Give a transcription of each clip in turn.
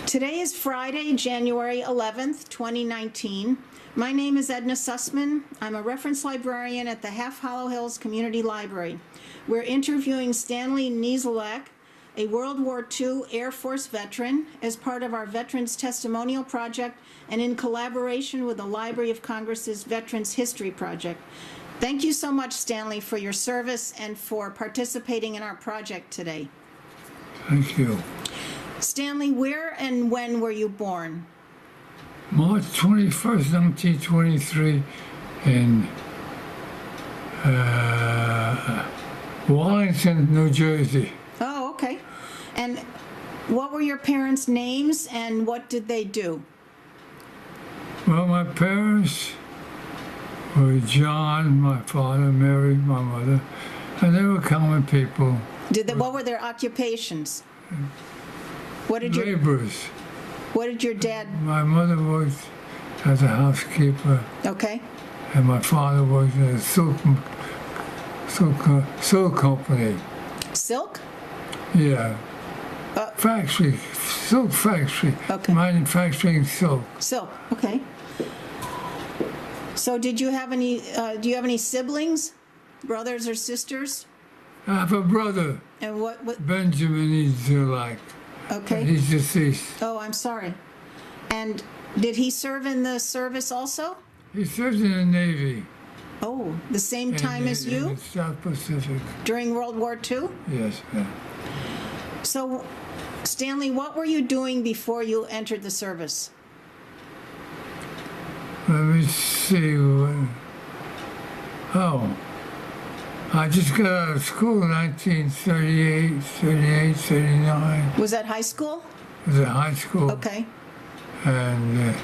Today is Friday, January 11th, 2019. My name is Edna Sussman. I'm a reference librarian at the Half Hollow Hills Community Library. We're interviewing Stanley Niedzialek, a World War II Air Force veteran, as part of our Veterans Testimonial Project and in collaboration with the Library of Congress's Veterans History Project. Thank you so much, Stanley, for your service and for participating in our project today. Thank you. Stanley, where and when were you born? March 21st, 1923 in Wallington, New Jersey. Oh, okay. And what were your parents' names and what did they do? Well, my parents were John, my father, Mary, my mother, and they were common people. What were their occupations? What did Laborers. What did your dad? My mother worked as a housekeeper, Okay. and my father worked at a silk company. Silk? Yeah. Factory, silk factory. Okay. Manufacturing silk. Silk. Okay. So did you have any? Do you have any siblings, brothers or sisters? I have a brother, And what? Benjamin Niedzialek. Okay. He's deceased. Oh, I'm sorry. And did he serve in the service also? He served in the Navy. Oh, the same time as In you the South Pacific. during World War II? Yes. Yeah. So, Stanley, what were you doing before you entered the service? Let me see. I just got out of school in 1938, 39. Was that high school? It was at high school. Okay. And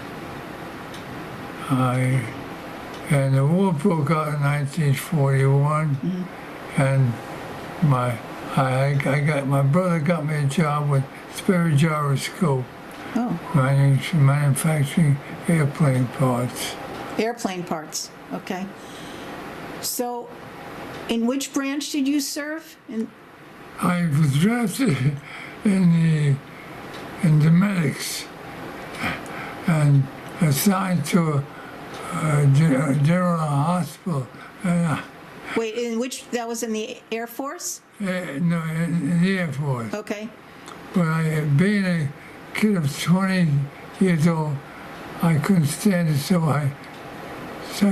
the war broke out in 1941, and my brother got me a job with Spirit Gyroscope, Oh, manufacturing airplane parts. airplane parts. Okay. So, in which branch did you serve? I was drafted in the medics and assigned to a general hospital. Wait, that was in the Air Force? No, in the Air Force. Okay. But being a kid of 20 years old, I couldn't stand it, so I took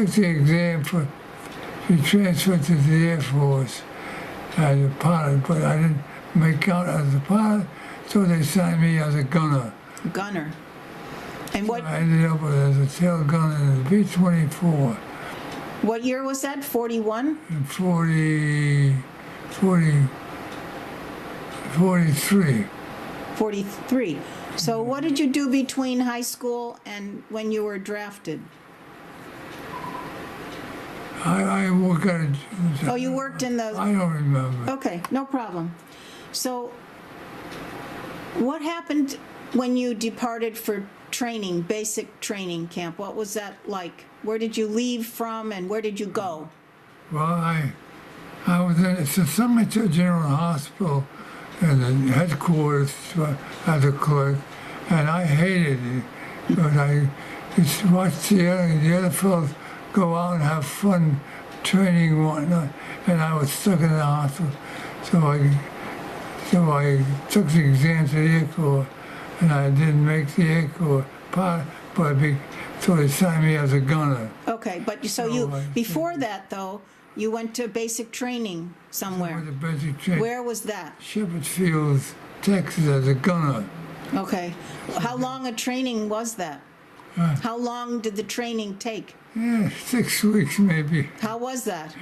the exam to be transferred to the Air Force as a pilot, but I didn't make out as a pilot, so they signed me as a gunner. Gunner. And what? I ended up as a tail gunner in the B-24 What year was that? 41? in 43. 43. So what did you do between high school and when you were drafted? I work at a... Oh, you worked in the... I don't remember. Okay, no problem. So what happened when you departed for training, basic training camp? What was that like? Where did you leave from and where did you go? Well, I was assigned to General Hospital in the headquarters as a clerk, and I hated it. But I just watched the other fellows go out and have fun training and whatnot, and I was stuck in the hospital. So I took the exam to the Air Corps, and I didn't make the Air Corps part, so they signed me as a gunner. Okay, but before that though, you went to basic training somewhere. The basic training. Where was that? Shepherd Fields, Texas, as a gunner. Okay. How long a training was that? How long did the training take? Yeah, 6 weeks maybe. How was that?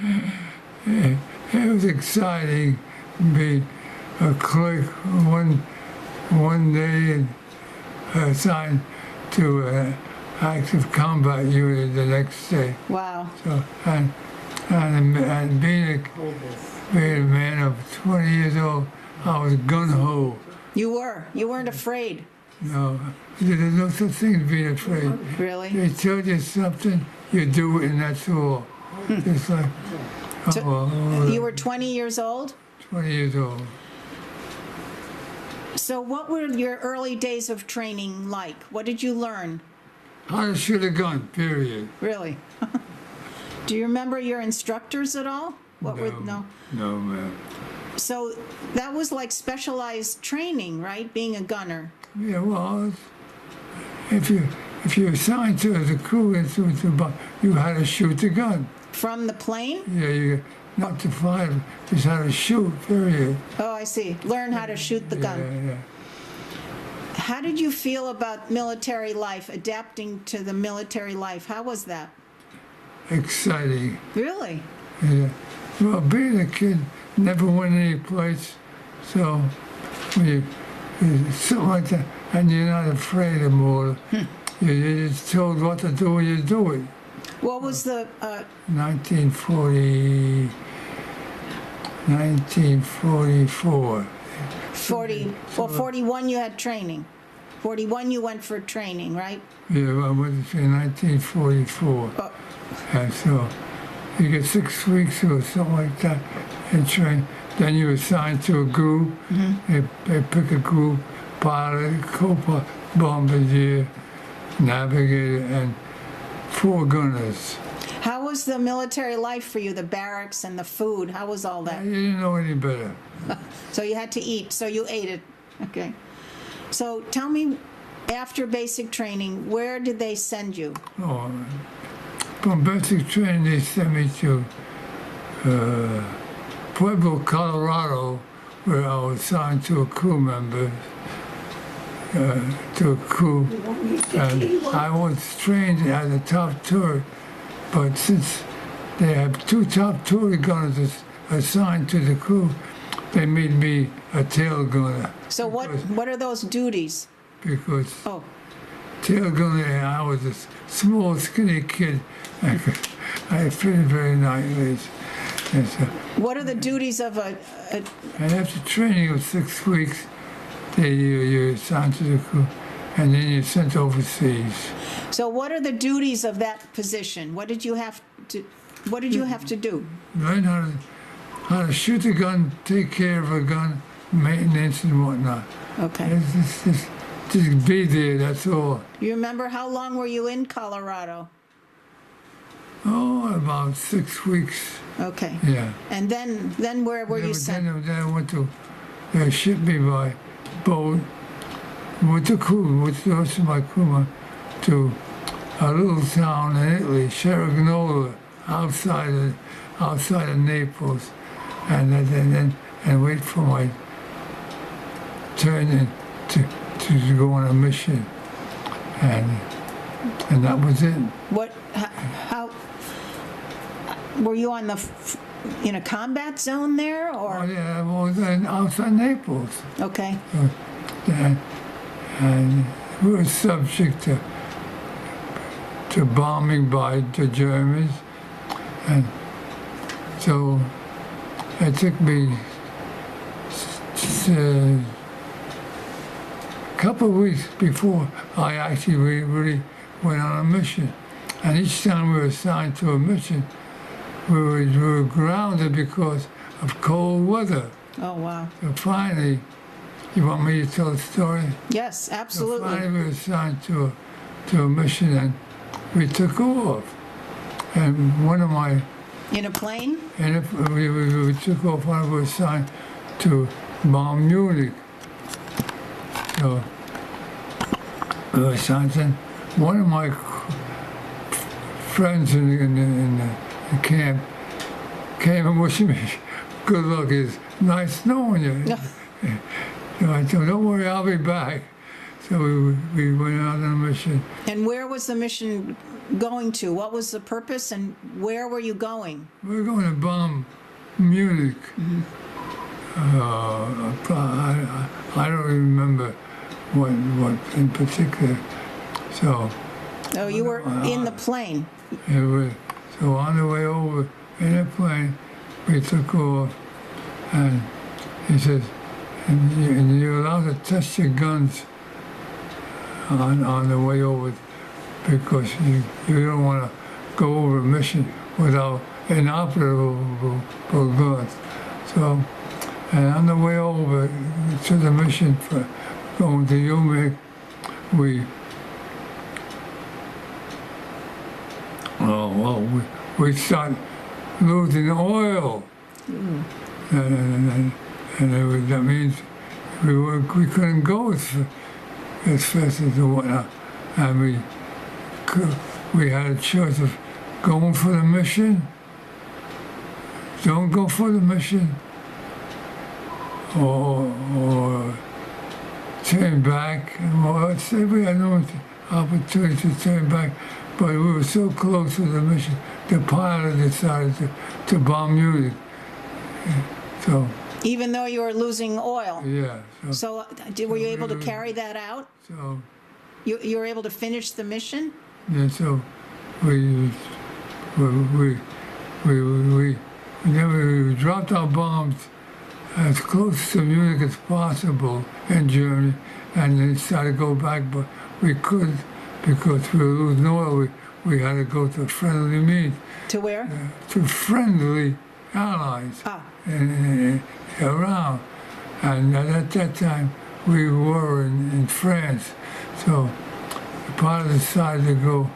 It was exciting to be a clerk one day and assigned to an active combat unit the next day. Wow. So and being a man of 20 years old, I was gun-ho. You weren't afraid. No, there's no such thing as being afraid. Really? They tell you something, you do it, and that's all. It's like, You were 20 years old? 20 years old. So what were your early days of training like? What did you learn? How to shoot a gun, period. Really? Do you remember your instructors at all? No. No, man. So that was like specialized training, right? Being a gunner. Yeah, well, if you're assigned to as a crew instrument, you had to shoot the gun. From the plane? Yeah, you not to fire, just how to shoot, period. Oh, I see. Learn how to shoot the gun. Yeah. How did you feel about military life, adapting to the military life? How was that? Exciting. Really? Yeah. Well, being a kid, never went any place, so when you something like that, and you're not afraid of more. You're just told what to do and you do it. What was the 1944. 41 you had training. 41 you went for training, right? Yeah, I went to 1944. Oh. And so you get 6 weeks or something like that in training. Then you're assigned to a group. They pick a group, pilot, co-pilot, bombardier, navigator, and 4 gunners. How was the military life for you, the barracks and the food? How was all You that? didn't know any better. So you had to eat, so you ate it. Okay. So tell me, after basic training, where did they send you? Oh, from basic training, they sent me to Pueblo, Colorado, where I was assigned to a crew member, to a crew. And I was trained as a top turret, but since they have 2 top turret gunners assigned to the crew, they made me a tail gunner. So what are those duties? Because Oh, tail gunner, and I was a small, skinny kid. I fit in very nicely. And so, what are the duties of a and after training of 6 weeks, you're assigned to the crew, and then you're sent overseas. so what are the duties of that position? What did you have to do? Learn how to shoot a gun, take care of a gun, maintenance and whatnot. Okay. Just be there, that's all. You remember how long were you in Colorado? Oh, about 6 weeks, Okay. yeah. And then where were you sent? Then I went to, they shipped me by boat with the crew, with the rest of my crew, to a little town in Italy, Cerignola, outside of Naples, and wait for my turn in to go on a mission, and that was it. How were you on in a combat zone there, Oh or? yeah, I was outside Naples, Okay. and we were subject to bombing by the Germans, and so it took me a couple of weeks before I actually really went on a mission. And each time we were assigned to a mission, we were grounded because of cold weather. Oh, wow. So finally, you want me to tell the story? Yes, So absolutely. finally we were assigned to a mission, and we took off. And one of my, In a plane? and if we took off when we were assigned to bomb Munich. So we were assigned, and one of my friends in the camp came and wished me good luck. It's nice knowing you. So I told him, don't worry, I'll be back. So we went out on a mission. And where was the mission going to? What was the purpose, and where were you going? We were going to bomb Munich. I don't remember what in particular. So Oh, you were in the plane. it was, so on the way over in a plane, we took off, and he says, and you're allowed to test your guns on the way over, because you don't want to go over a mission without inoperable guns. So And on the way over to the mission for going to Umic, we start losing oil. And that means we couldn't go as fast as the whatnot. And we had a choice of going for the mission, don't go for the mission, or turn back. Well, say we had no opportunity to turn back, but we were so close to the mission, the pilot decided to bomb Munich. So. Even though you were losing oil? Yeah. So were you able to carry that out? So. You were able to finish the mission? Yeah, so we dropped our bombs as close to Munich as possible in Germany, and then started to go back, but we couldn't because we were losing oil. We had to go to friendly meet. To where? To friendly allies around. And at that time, we were in France. So the pilot decided to go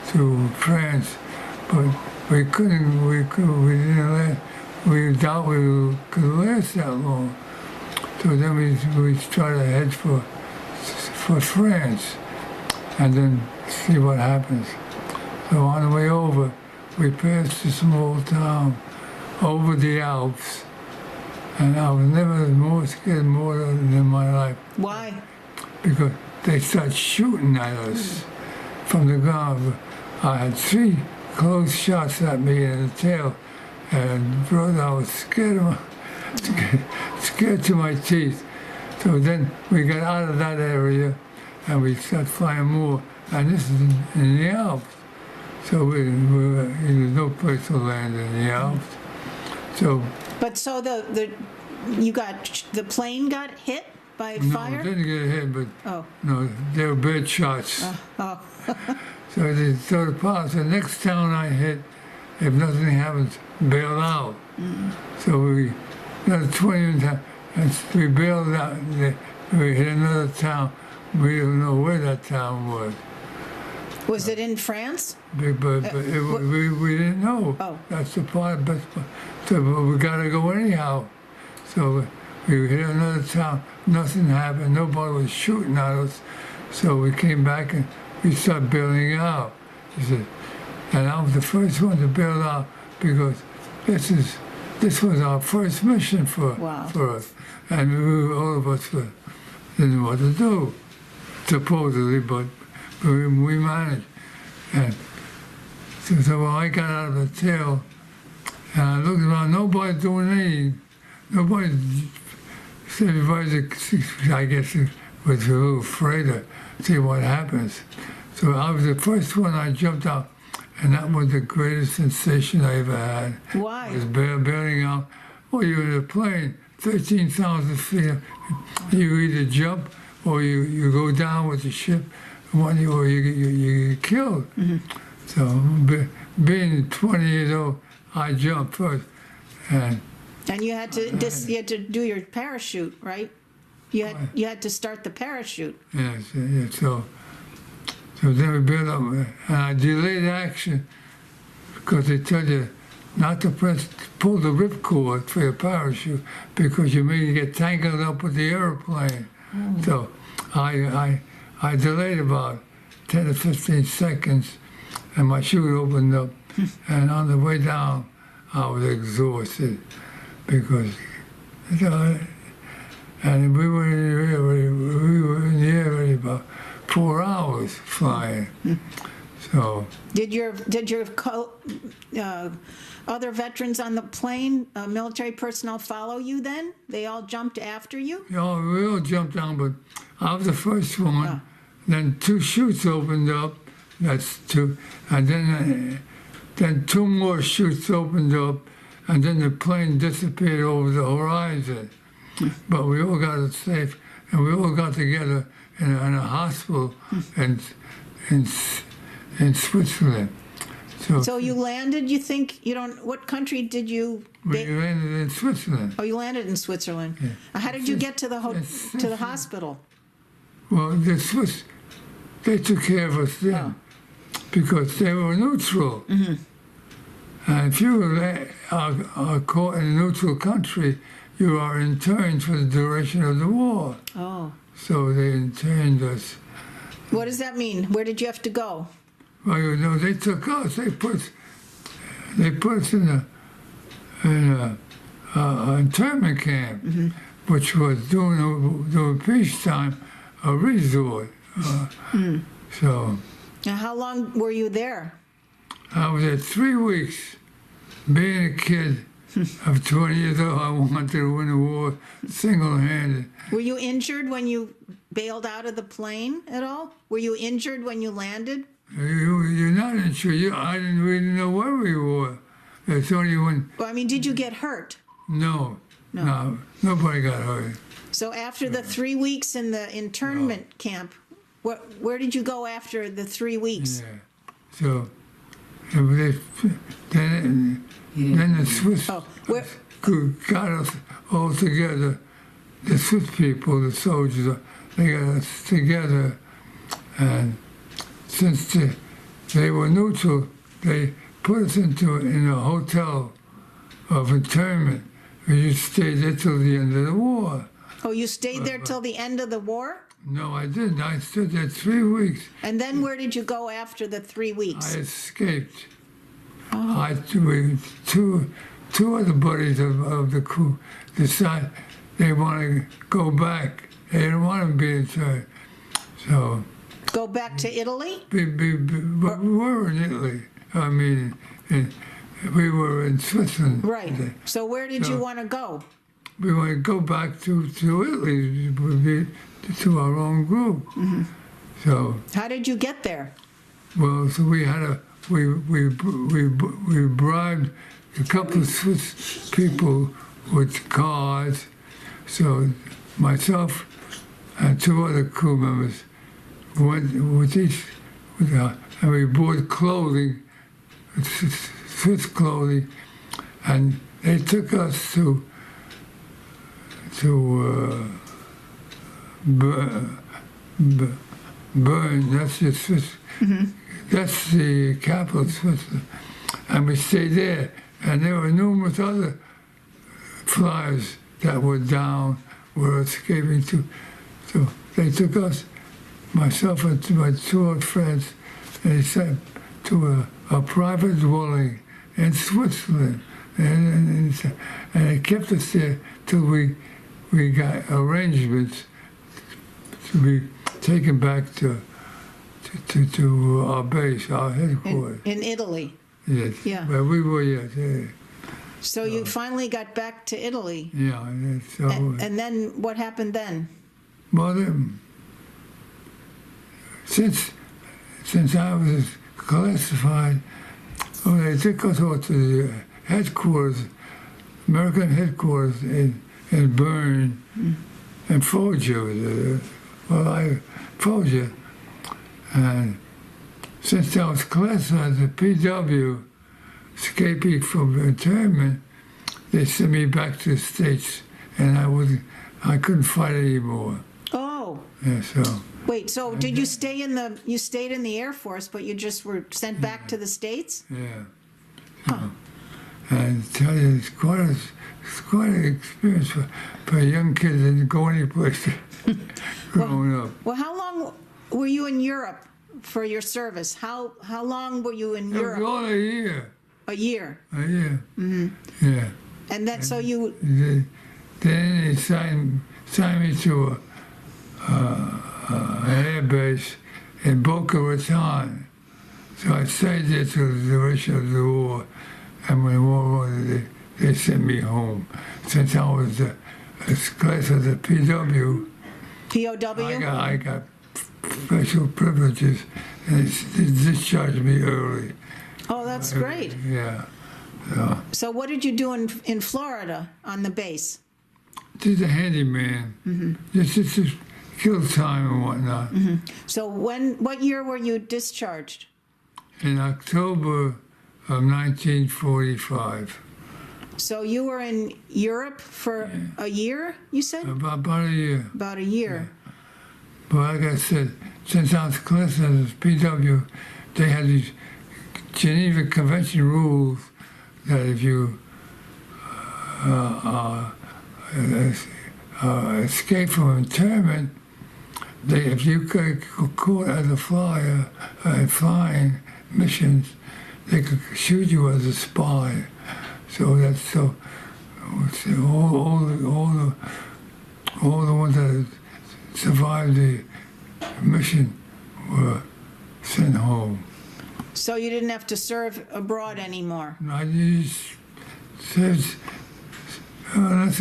to France, but we didn't last. We doubt we could last that long. So then we tried to head for France, and then see what happens. So on the way over, we passed a small town over the Alps, and I was never more scared more than in my life. Why? Because they started shooting at us from the ground. I had 3 close shots at me in the tail, and brother, I was scared to my teeth. So then we got out of that area, and we started flying more, and this is in the Alps. So there's no place to land in the Alps. So. But so the plane got hit by fire? No, it didn't get hit, but no, they were bad shots. So the pilot said, next town I hit, if nothing happens, bail out. So we another 20 minutes, and we bailed out. We hit another town. We don't know where that town was. Was it in France? But we didn't know. Oh. That's the part. So we got to go anyhow. So we hit another town. Nothing happened. Nobody was shooting at us. So we came back and we started bailing out. He said, and I was the first one to bail out because this was our first mission for us, and all of us didn't know what to do, supposedly, but we managed. And so when I got out of the tail, and I looked around, nobody's doing anything. Everybody's, I guess, was a little afraid to see what happens. So I was the first one. I jumped out, and that was the greatest sensation I ever had. Why? I was bailing out. Well, you're in a plane, 13,000 feet. You either jump or you go down with the ship, or you get killed. So being 20 years old, I jumped first. And you had to do your parachute, right? You had to start the parachute. Yes. So then we built up, and I delayed action because they tell you not to pull the ripcord for your parachute because you may get tangled up with the airplane. So I delayed about 10 to 15 seconds, and my chute opened up, and on the way down, I was exhausted because, and we were in the air already about 4 hours flying. So did your other veterans on the plane, military personnel, follow you then? They all jumped after you? Yeah, we all jumped down, but I was the first one. Then 2 chutes opened up. That's 2, and then 2 more chutes opened up, and then the plane disappeared over the horizon. But we all got it safe, and we all got together in a hospital in Switzerland. So you landed, you think, what country did you? We landed in Switzerland. Oh, you landed in Switzerland. Yeah. How did you get to the hospital? Well, the Swiss, they took care of us then because they were neutral. Mm-hmm. And if you are caught in a neutral country, you are interned for the duration of the war. Oh. So they interned us. What does that mean? Where did you have to go? Well, they took us. They put us in a internment camp, which was during peacetime a resort. So. Now, how long were you there? I was there 3 weeks. Being a kid of 20 years old, I wanted to win the war single-handed. Were you injured when you bailed out of the plane at all? Were you injured when you landed? You're not insured. I didn't really know where we were. It's only when... Well, I mean, did you get hurt? No, nobody got hurt. So after the 3 weeks in the internment camp, where did you go after the 3 weeks? Yeah. So then the Swiss got us all together. The Swiss people, the soldiers, they got us together, and since they were neutral, they put us in a hotel of internment. We stayed there till the end of the war. Oh, you stayed there till the end of the war? No, I didn't. I stood there 3 weeks. And then where did you go after the 3 weeks? I escaped. Oh. Two other buddies of the crew decided they want to go back. They didn't want to be interned. So. Go back to Italy? We were in Italy. I mean, we were in Switzerland. Right. So where did you want to go? We want to go back to Italy, to our own group. Mm-hmm. So. How did you get there? Well, so we bribed a couple of Swiss people with cars. So myself and 2 other crew members went and we bought clothing, Swiss clothing, and they took us to Bern. That's the Swiss. Mm-hmm. That's the capital of Switzerland, and we stayed there. And there were numerous other flyers that were down, were escaping to. So they took us, myself and my 2 old friends, and they sent to a private dwelling in Switzerland, and they kept us there till we got arrangements to be taken back to our base, our headquarters. In Italy? Yes. Yeah. But we were, yes. Yeah. So you finally got back to Italy? Yeah. So, and then what happened then? Well, then, since I was classified, they took us all to the headquarters, American headquarters in Bern, and Foggia. Foggia. And since I was classified as a PW, escaping from internment, they sent me back to the States, and I couldn't fight anymore. Oh. Yeah, so. Wait, so did you stay you stayed in the Air Force, but you just were sent back to the States? Yeah. So, and I tell you, it's quite an experience for a young kid that didn't go anyplace growing up. Well, how long were you in Europe for your service? How long were you in Europe? It was all a year. A year. A year. Mm-hmm. Yeah. And then so you. Then they signed me to an air base in Boca Raton. So I stayed there till the duration of the war, and when the war ended, they sent me home. Since I was as class as a PW. POW? I got special privileges, and they discharged me early. Oh, that's great. Yeah. So what did you do in Florida on the base? Just a handyman. Mm-hmm. Just to kill time and whatnot. Mm-hmm. So what year were you discharged? In October of 1945. So you were in Europe for a year, you said? About a year. About a year. But like I said, since I was collecting as PW, they had these Geneva Convention rules that if you escape from internment, if you got caught as a flyer, flying missions, they could shoot you as a spy. So that's so. All the ones that survived the mission were sent home. So you didn't have to serve abroad anymore? I just said, unless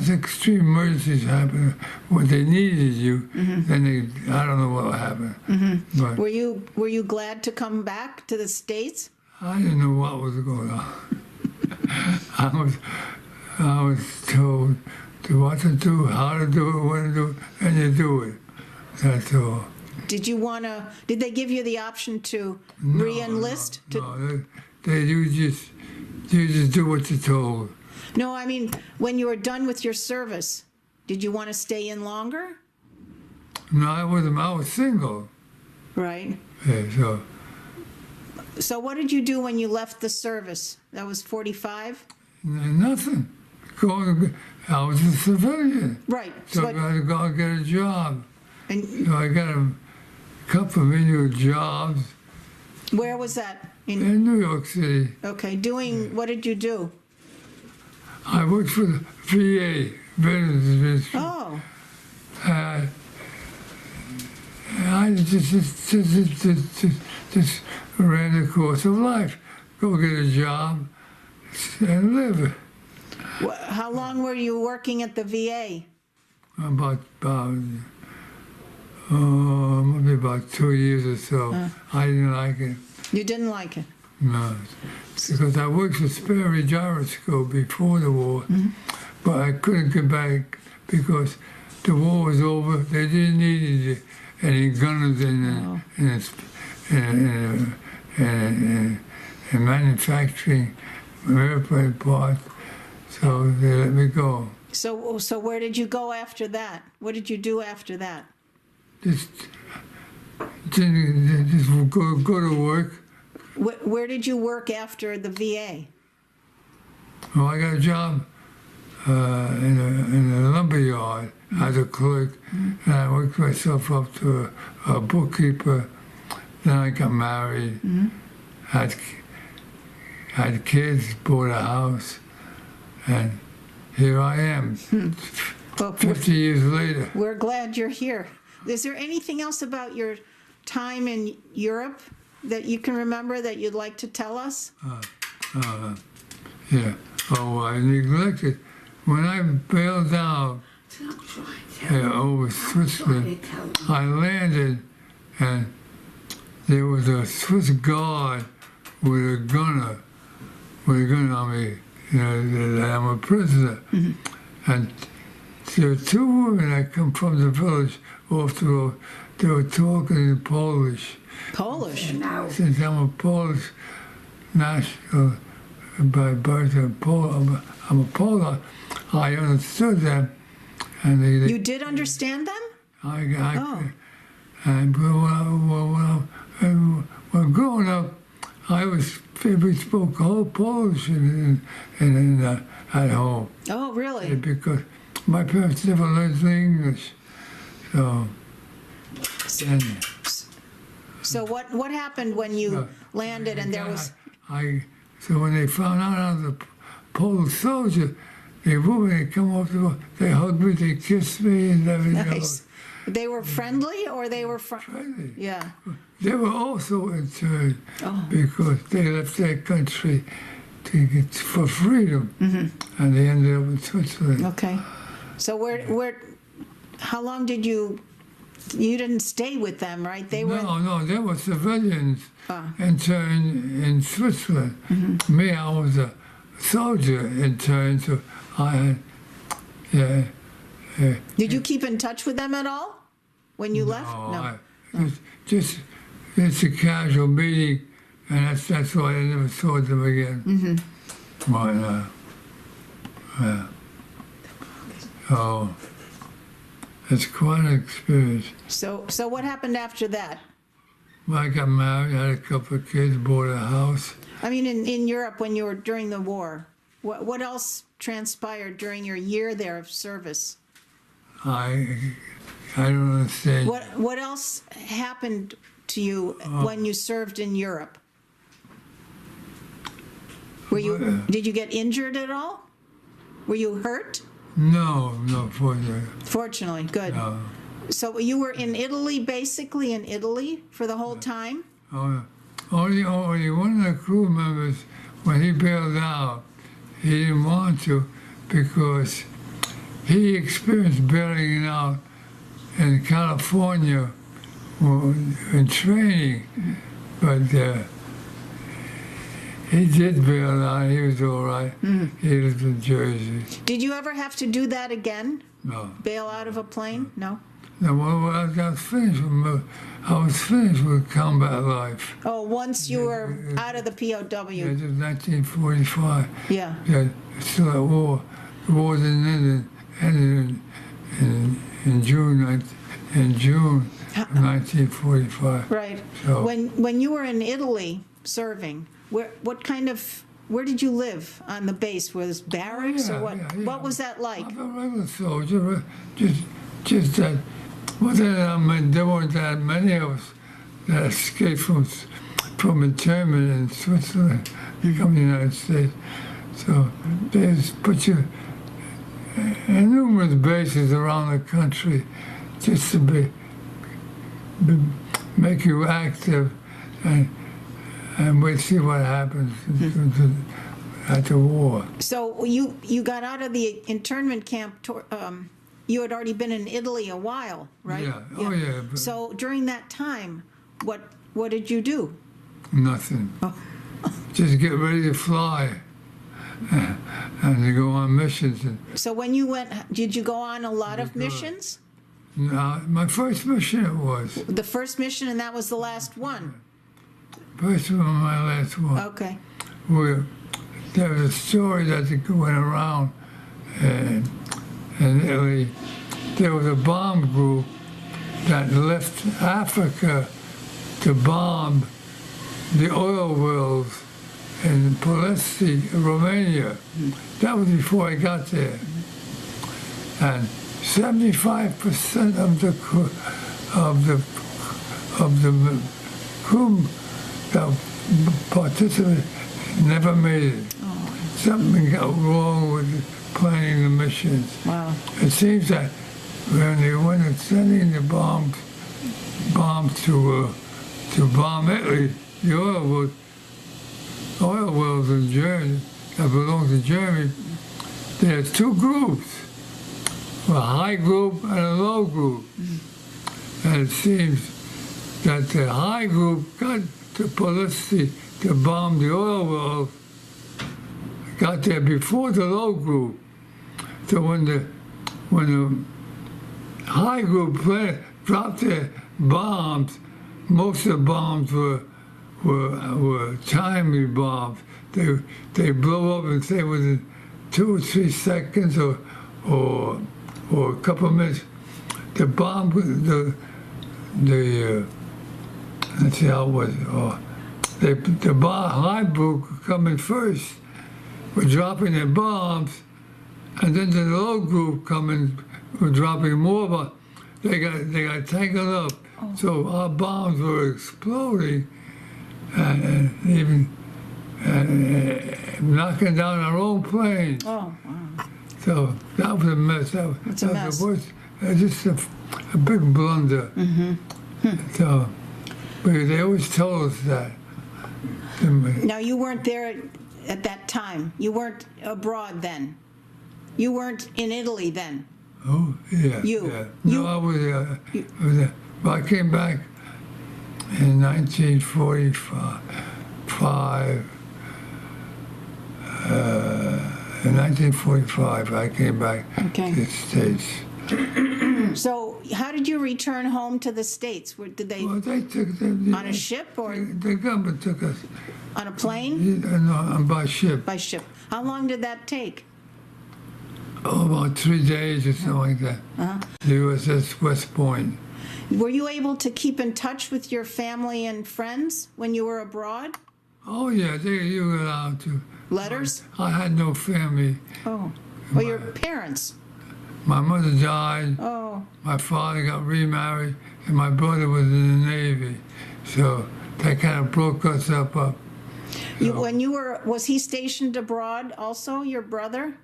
extreme emergencies happen, when they needed you, then I don't know what will happen. But Were you glad to come back to the States? I didn't know what was going on. I was told what to do, how to do it, when to do it, and you do it. That's all. Did they give you the option to re-enlist? No, you just do what you're told. No, I mean, when you were done with your service, did you want to stay in longer? No, I was single. Right. Yeah, So what did you do when you left the service? That was 45? nothing. I was a civilian. Right. So I had to go and get a job. And So I got a couple of new jobs where was that? in New York City. Okay, what did you do? I worked for the VA, Veterans Administration. Oh, I just ran the course of life. Go get a job and live. how long were you working at the VA? Maybe about 2 years or so. I didn't like it. You didn't like it? No, because I worked for Sperry Gyroscope before the war, but I couldn't get back because the war was over. They didn't need any gunners in manufacturing airplane parts, so they let me go. So where did you go after that? What did you do after that? Just go to work. Where did you work after the VA? Well, I got a job in a lumber yard as a clerk, and I worked myself up to a bookkeeper. Then I got married, had kids, bought a house, and here I am, Well, 50 years later. we're glad you're here. Is there anything else about your time in Europe that you can remember that you'd like to tell us? Yeah. Oh, I neglected. When I bailed out over Switzerland, I landed, and there was a Swiss guard with a gun on me, that I'm a prisoner. And there were two women that come from the village off the road. They were talking in Polish. Polish? Since I'm a Polish national by birth, I'm a Polish, I understood them. And You did understand them? And when growing up, we spoke all Polish at home. Oh, really? Because my parents never learned English. So, So what happened when you landed and there was... So when they found out I was a Polish soldier, the women that come off the boat, they hugged me, they kissed me, and everything Nice. else. They were friendly or they were... Friendly. Yeah. They were also interned because they left their country for freedom, and they ended up in Switzerland. Okay. So how long did you didn't stay with them, right? They were... No, they were civilians interned in Switzerland. Me, I was a soldier interned, so I had, Did you keep in touch with them at all when you left? Just a casual meeting And that's why I never saw them again. Mm-hmm. Right. Yeah. Oh, it's quite an experience. So what happened after that? Well, I got married, had a couple of kids, bought a house. I mean, in Europe when you were during the war, what else transpired during your year there of service? I don't understand. What else happened to you when you served in Europe? Did you get injured at all? Were you hurt? No, fortunately. Fortunately, good. No. So you were in Italy, basically in Italy for the whole time? Oh, only one of the crew members, when he bailed out, he didn't want to because he experienced bailing out in California in training, but he did bail out. He was all right. He lived in Jersey. Did you ever have to do that again? No. Bail out of a plane? No? No, well, I was finished with combat life. Oh, once you were out of the It POW. was 1945. Yeah. Yeah, still at war. The war didn't end in June of 1945. Right. So- When you were in Italy serving, where did you live on the base? Was barracks or what? Yeah. What was that like? I'm a regular soldier, just that. Well, there weren't that many of us that escaped from internment in Switzerland to come to the United States. So they just put you in numerous bases around the country just to make you active and we'll see what happens at the war. So you got out of the internment camp. You had already been in Italy a while, right? Yeah. Oh, yeah. But So during that time, what did you do? nothing. Oh. Just get ready to fly and to go on missions. And So when you went, did you go on a lot of missions? my first mission it was. The first mission, and that was the last one. First one, my last one. Okay. There was a story that went around in Italy. There was a bomb group that left Africa to bomb the oil wells in Polesti, Romania. That was before I got there. And 75% of the crew that participated never made it. Something got wrong with planning the missions. Wow. It seems that when they went sending the bombs to bomb Italy, the oil wells in Germany that belonged to Germany, there's two groups, a high group and a low group. And it seems that the high group got to Polesti to bomb the oil wells, got there before the low group. So when the high group dropped their bombs, most of the bombs were timely bombs. They blow up and say within 2 or 3 seconds or a couple of minutes. The bomb, let's see how it was. The high group coming first were dropping their bombs, and then the low group coming were dropping more bombs. They got tangled up. So our bombs were exploding and even knocking down our own planes. Oh, wow. So that was a mess. It's a mess. The worst, just a big blunder. So, but they always told us that. Now, you weren't there at that time. You weren't abroad then. You weren't in Italy then. Oh, yeah. You. Yeah. You- No, I was there. Well, I came back in 1945. In 1945, I came back Okay. to the States. So how did you return home to the States? Did they, Well, they took them. on a ship or The government took us on a plane? no, by ship. By ship. How long did that take? Oh, about 3 days or something like that. The USS West Point. Were you able to keep in touch with your family and friends when you were abroad? Oh, yeah, you were allowed to. Letters? I had no family. Oh. Well, your parents? My mother died. Oh. My father got remarried, and my brother was in the Navy. So that kind of broke us up. When you were, was he stationed abroad also, your brother?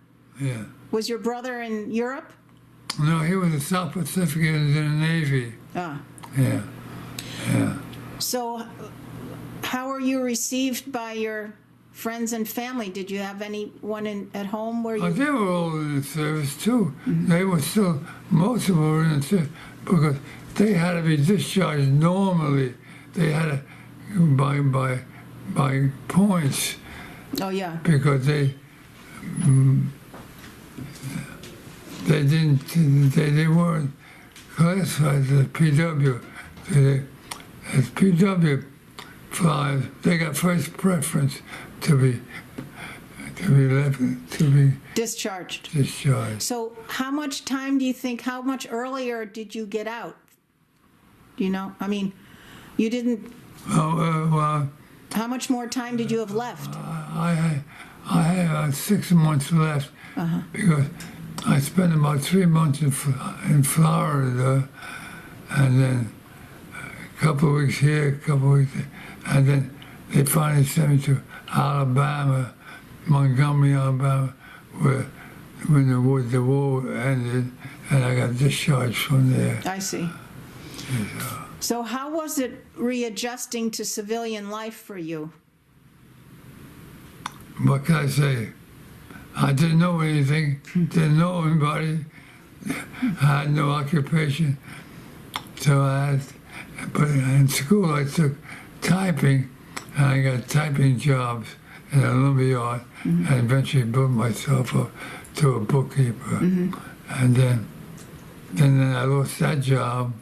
Yeah. Was your brother in Europe? No, he was a South Pacific in the Navy. Ah. Yeah. Yeah. So how were you received by your friends and family? Did you have anyone at home where you... They were all in the service too. They were still, most of them were in the service because they had to be discharged normally. They had to, by points, Oh, yeah. because they weren't classified as PW. As PW flies, they got first preference to be Discharged. discharged. So how much time do you think, how much earlier did you get out? Do you know? I mean, you didn't, Well, how much more time did you have left? I had 6 months left because I spent about 3 months in Florida, and then a couple of weeks here, a couple of weeks there, and then they finally sent me to Alabama, Montgomery, Alabama, where when the war ended, and I got discharged from there. I see. So how was it readjusting to civilian life for you? What can I say? I didn't know anything, didn't know anybody, I had no occupation. So but in school I took typing, and I got typing jobs in a lumber yard, and eventually built myself up to a bookkeeper. And then I lost that job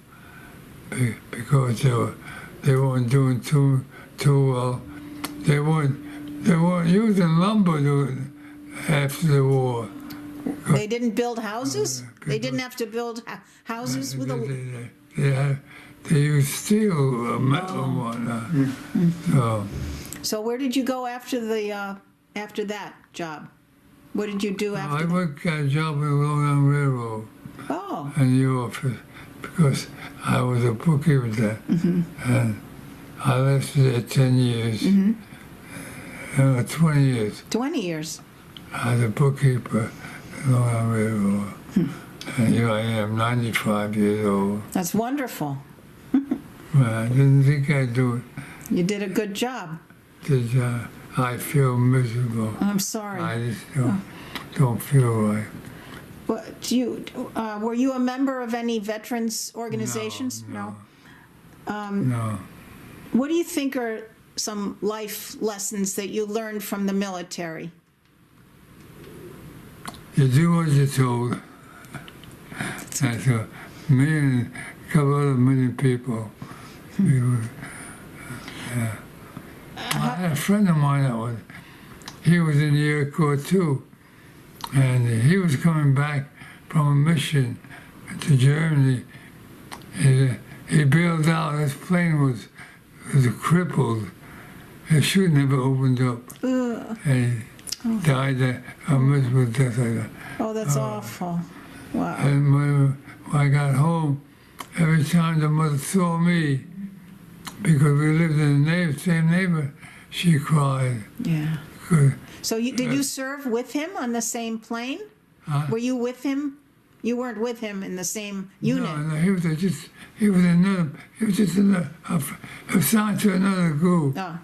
because they weren't doing too well. They weren't using lumber after the war. They didn't build houses? They didn't have to build houses with a... They used steel, metal, and whatnot. So where did you go after that job? What did you do after I that? got a job with the Long Island Railroad Oh, in the office because I was a bookkeeper there. And I lasted there 10 years, 20 years. 20 years. I was a bookkeeper at Long Island Railroad. And here I am, 95 years old. That's wonderful. Well, I didn't think I'd do it. You did a good job. I feel miserable. I'm sorry. I just don't feel right. But were you a member of any veterans organizations? No. What do you think are some life lessons that you learned from the military? You do what you're told. And so me and a couple other million people, I had a friend of mine he was in the Air Corps too, and he was coming back from a mission to Germany. He bailed out. His plane was crippled. His chute never opened up. And he died a miserable death like that. Oh, that's awful. Wow. And when I got home, every time the mother saw me, because we lived in the same neighborhood, she cried. Yeah. 'Cause, So did you serve with him on the same plane? Were you with him? You weren't with him in the same unit. No, he was just assigned to another group. Oh.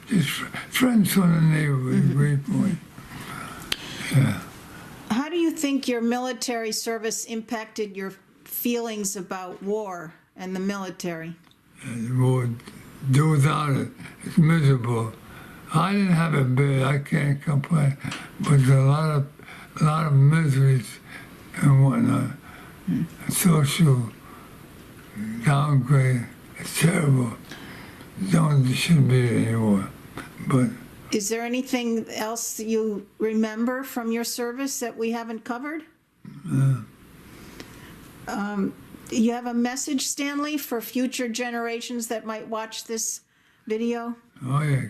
Just friends from the neighborhood, Great Point. Yeah. How do you think your military service impacted your feelings about war and the military? Would do without it. It's miserable. I didn't have it bad. I can't complain, but there's a lot of miseries and whatnot. social downgrade. It's terrible. Shouldn't be there anymore. But Is there anything else that you remember from your service that we haven't covered? You have a message, Stanley, for future generations that might watch this video? oh yeah,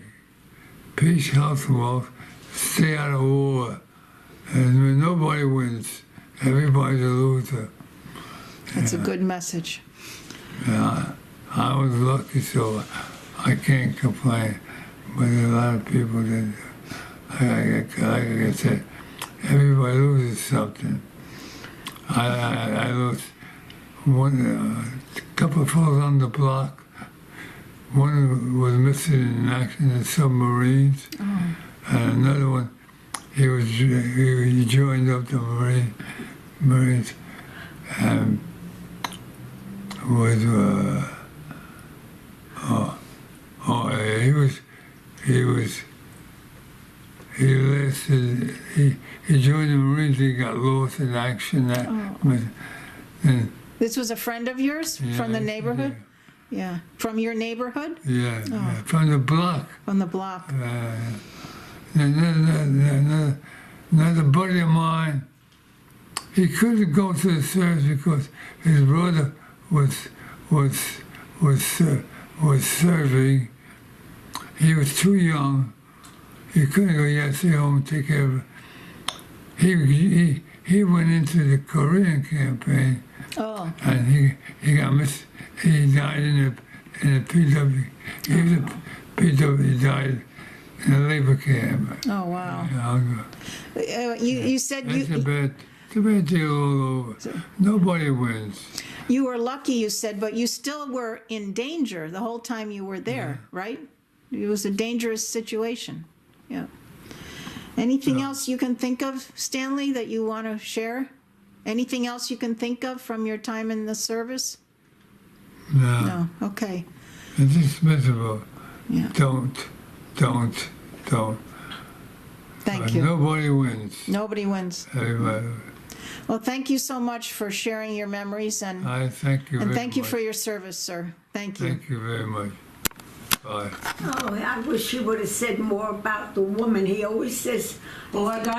peace, health, and wealth. Stay out of war. And when nobody wins, everybody's a loser. That's a good message. Yeah, I was lucky, so I can't complain. But a lot of people that, like I said, everybody loses something. I lost a couple of fellows on the block. One was missing in action in submarines, and another one, he joined up the Marines, and was he joined the Marines. He got lost in action. And This was a friend of yours from the neighborhood? Yeah. From your neighborhood? yeah, from the block. From the block. Another buddy of mine, he couldn't go to the service because his brother was serving. He was too young. He couldn't go. He had to stay home and take care of it. He went into the Korean campaign, and he got missed. He died in a PW. He was a PW. He died in a labor camp. Oh, wow. You said It's a bad deal all over. Nobody wins. you were lucky, you said, but you still were in danger the whole time you were there, right? It was a dangerous situation. Yeah. Anything else you can think of, Stanley, that you want to share? Anything else you can think of from your time in the service? No. No. Okay. It's just miserable. Yeah. Don't. Thank you. Nobody wins. Nobody wins. Everybody. Well, thank you so much for sharing your memories and I thank you very thank you much. for your service, sir. Thank you. Thank you very much. Bye. Oh, I wish he would have said more about the woman. He always says, oh, I got